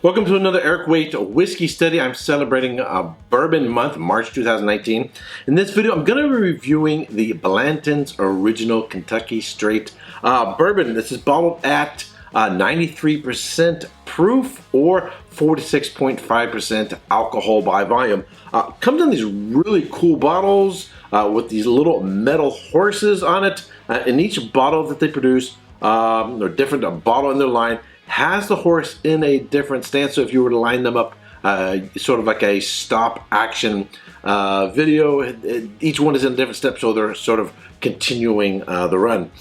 Welcome to another Erik Wait whiskey study. I'm celebrating Bourbon Month, March 2019. In this video, I'm going to be reviewing the Blanton's Original Kentucky Straight Bourbon. This is bottled at 93% proof or 46.5% alcohol by volume. Comes in these really cool bottles with these little metal horses on it. In each bottle that they produce, or different bottle in their line, has the horse in a different stance. So if you were to line them up sort of like a stop action video, each one is in a different step, so they're sort of continuing the run.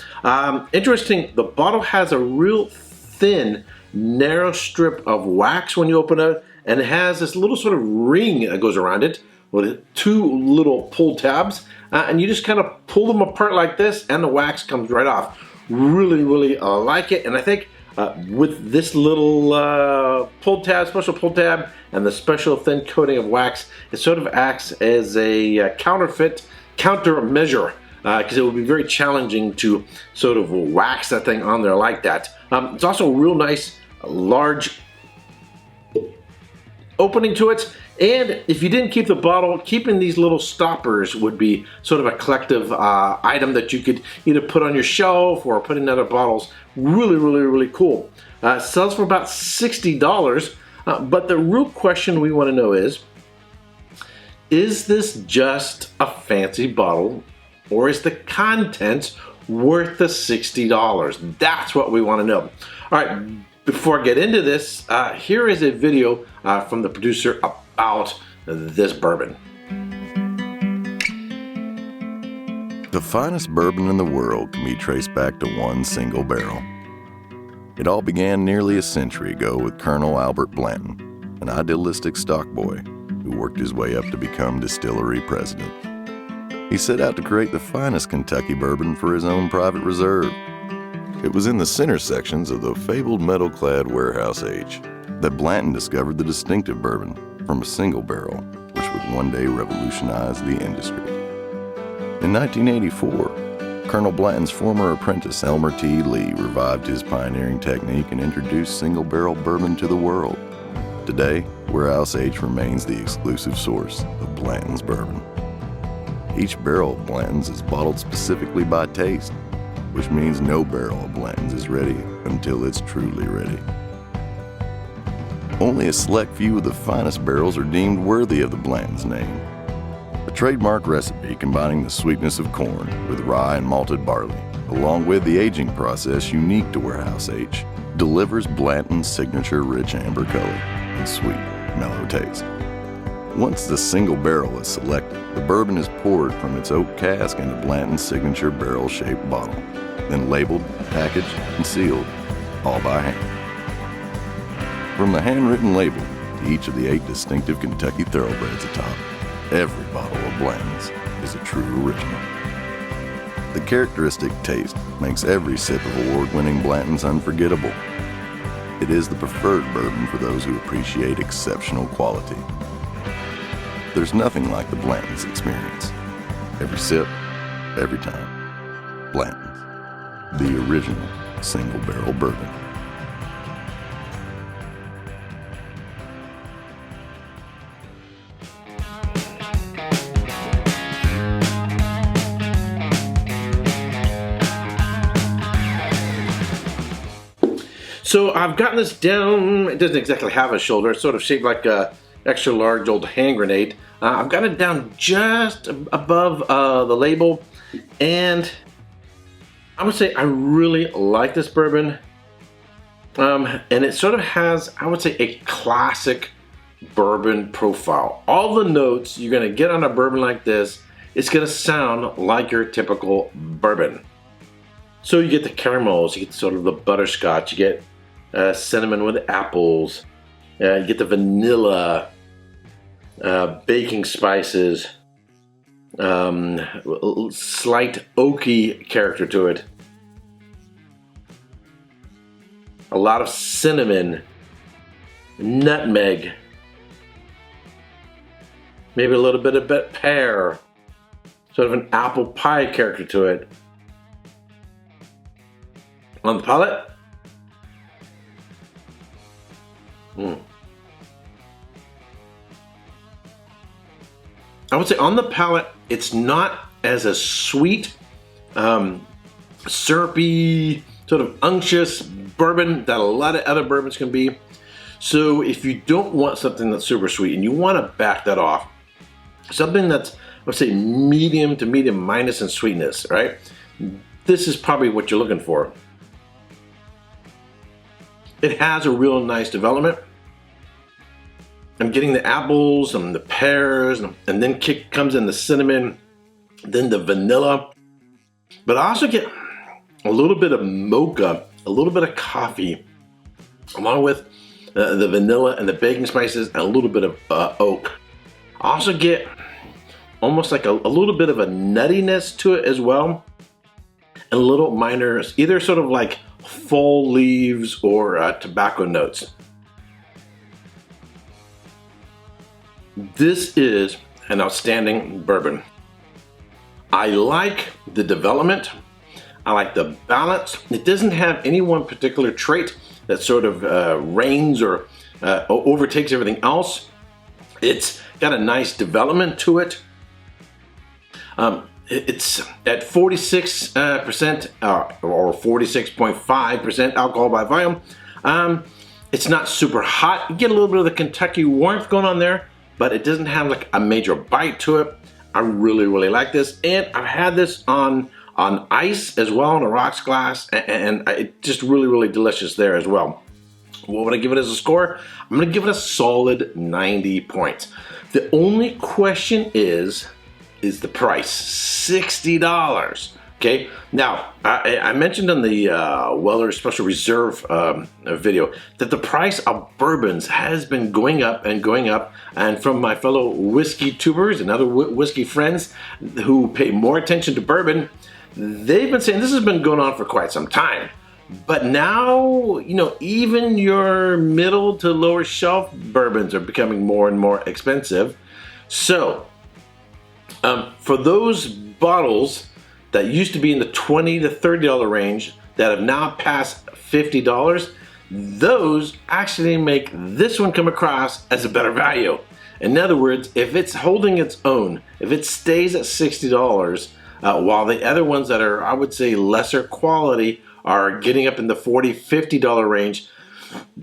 Interesting, the bottle has a real thin, narrow strip of wax when you open it, and it has this little sort of ring that goes around it with two little pull tabs, and you just kind of pull them apart like this and the wax comes right off. Really like it, and I think with this little special pull tab, and the special thin coating of wax, it sort of acts as a countermeasure, because it would be very challenging to sort of wax that thing on there like that. It's also a real nice, large opening to it. And if you didn't keep the bottle, keeping these little stoppers would be sort of a collective item that you could either put on your shelf or put in other bottles. Really cool. Sells for about $60, but the real question we want to know is this just a fancy bottle, or is the content worth the $60? That's what we want to know. All right, before I get into this, here is a video from the producer about this bourbon. The finest bourbon in the world can be traced back to one single barrel. It all began nearly a century ago with Colonel Albert Blanton, an idealistic stock boy who worked his way up to become distillery president. He set out to create the finest Kentucky bourbon for his own private reserve. It was in the center sections of the fabled metal-clad warehouse age that Blanton discovered the distinctive bourbon from a single barrel, which would one day revolutionize the industry. In 1984, Colonel Blanton's former apprentice Elmer T. Lee revived his pioneering technique and introduced single-barrel bourbon to the world. Today, Warehouse H remains the exclusive source of Blanton's bourbon. Each barrel of Blanton's is bottled specifically by taste, which means no barrel of Blanton's is ready until it's truly ready. Only a select few of the finest barrels are deemed worthy of the Blanton's name. A trademark recipe combining the sweetness of corn with rye and malted barley, along with the aging process unique to Warehouse H, delivers Blanton's signature rich amber color and sweet, mellow taste. Once the single barrel is selected, the bourbon is poured from its oak cask into Blanton's signature barrel-shaped bottle, then labeled, packaged, and sealed, all by hand. From the handwritten label to each of the 8 distinctive Kentucky thoroughbreds atop, every bottle of Blanton's is a true original. The characteristic taste makes every sip of award-winning Blanton's unforgettable. It is the preferred bourbon for those who appreciate exceptional quality. There's nothing like the Blanton's experience. Every sip, every time. Blanton's, the original single-barrel bourbon. So I've gotten this down. It doesn't exactly have a shoulder. It's sort of shaped like a extra large old hand grenade. I've got it down just above the label, and I would say I really like this bourbon. And it sort of has, I would say, a classic bourbon profile. All the notes you're gonna get on a bourbon like this, it's gonna sound like your typical bourbon. So you get the caramels, you get sort of the butterscotch, you get cinnamon with apples, you get the vanilla, baking spices, slight oaky character to it, a lot of cinnamon, nutmeg, maybe a little bit of pear, sort of an apple pie character to it. On the palate, I would say on the palate, it's not as a sweet, syrupy, sort of unctuous bourbon that a lot of other bourbons can be. So if you don't want something that's super sweet and you want to back that off, something that's, let's say, medium to medium minus in sweetness, right? This is probably what you're looking for. It has a real nice development. I'm getting the apples and the pears, and then comes in the cinnamon, then the vanilla. But I also get a little bit of mocha, a little bit of coffee, along with the vanilla and the baking spices, and a little bit of oak. I also get almost like a little bit of a nuttiness to it as well, and a little minor, either sort of like fall leaves or tobacco notes. This is an outstanding bourbon. I like the development. I like the balance. It doesn't have any one particular trait that sort of reigns or overtakes everything else. It's got a nice development to it. It's at 46% or 46.5% alcohol by volume. It's not super hot. You get a little bit of the Kentucky warmth going on there, but it doesn't have like a major bite to it. I really, really like this, and I've had this on ice as well, on a rocks glass, and it's just really, really delicious there as well. What would I give it as a score? I'm gonna give it a solid 90 points. The only question is the price, $60. Okay, now I mentioned in the Weller Special Reserve video that the price of bourbons has been going up and going up, and from my fellow whiskey tubers and other whiskey friends who pay more attention to bourbon, they've been saying this has been going on for quite some time. But now, you know, even your middle to lower shelf bourbons are becoming more and more expensive. So for those bottles that used to be in the $20 to $30 range that have now passed $50, those actually make this one come across as a better value. In other words, if it's holding its own, if it stays at $60, while the other ones that are, I would say, lesser quality are getting up in the $40, $50 range,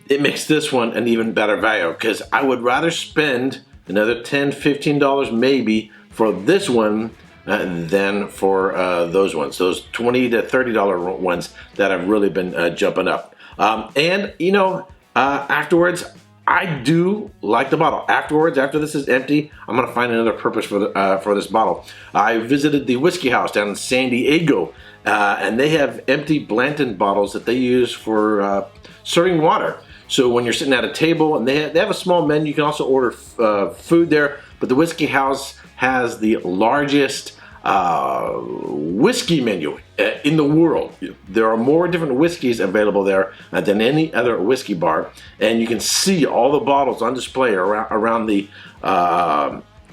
it makes this one an even better value, because I would rather spend another $10, $15 maybe for this one than for those ones, those $20 to $30 ones that have really been jumping up. And you know, afterwards, I do like the bottle. Afterwards, after this is empty, I'm gonna find another purpose for this bottle. I visited the whiskey house down in San Diego, and they have empty Blanton bottles that they use for serving water. So when you're sitting at a table, and they have a small menu, you can also order food there. But the whiskey house has the largest whiskey menu in the world. There are more different whiskeys available there than any other whiskey bar, and you can see all the bottles on display around the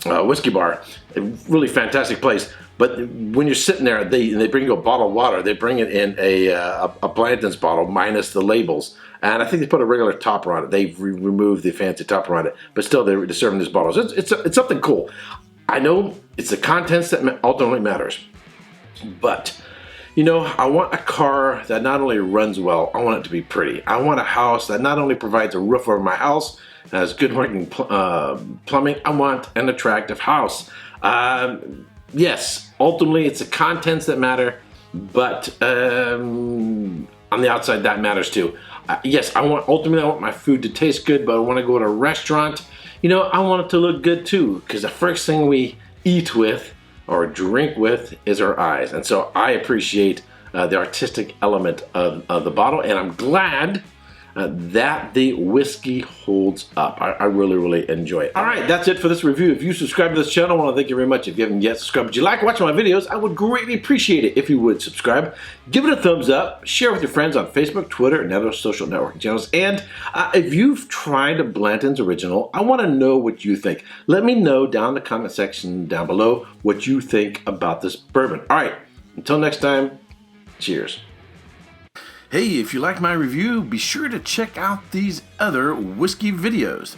whiskey bar. A really fantastic place. But when you're sitting there, they bring you a bottle of water. They bring it in a Blanton's bottle minus the labels, and I think they put a regular topper on it. They've removed the fancy topper on it, but still they're serving these bottles. It's something cool. I know it's the contents that ultimately matters, but you know, I want a car that not only runs well, I want it to be pretty. I want a house that not only provides a roof over my house, has good working plumbing. I want an attractive house. Yes, ultimately it's the contents that matter, but on the outside that matters too. Yes, ultimately I want my food to taste good, but I want to go to a restaurant, you know, I want it to look good too, because the first thing we eat with or drink with is our eyes. And so I appreciate the artistic element of the bottle, and I'm glad that the whiskey holds up. I really, really enjoy it. All right, that's it for this review. If you subscribe to this channel, I want to thank you very much. If you haven't yet subscribed, if you like watching my videos, I would greatly appreciate it if you would subscribe. Give it a thumbs up. Share with your friends on Facebook, Twitter, and other social networking channels. And if you've tried a Blanton's Original, I want to know what you think. Let me know down in the comment section down below what you think about this bourbon. All right, until next time, cheers. Hey, if you like my review, be sure to check out these other whiskey videos.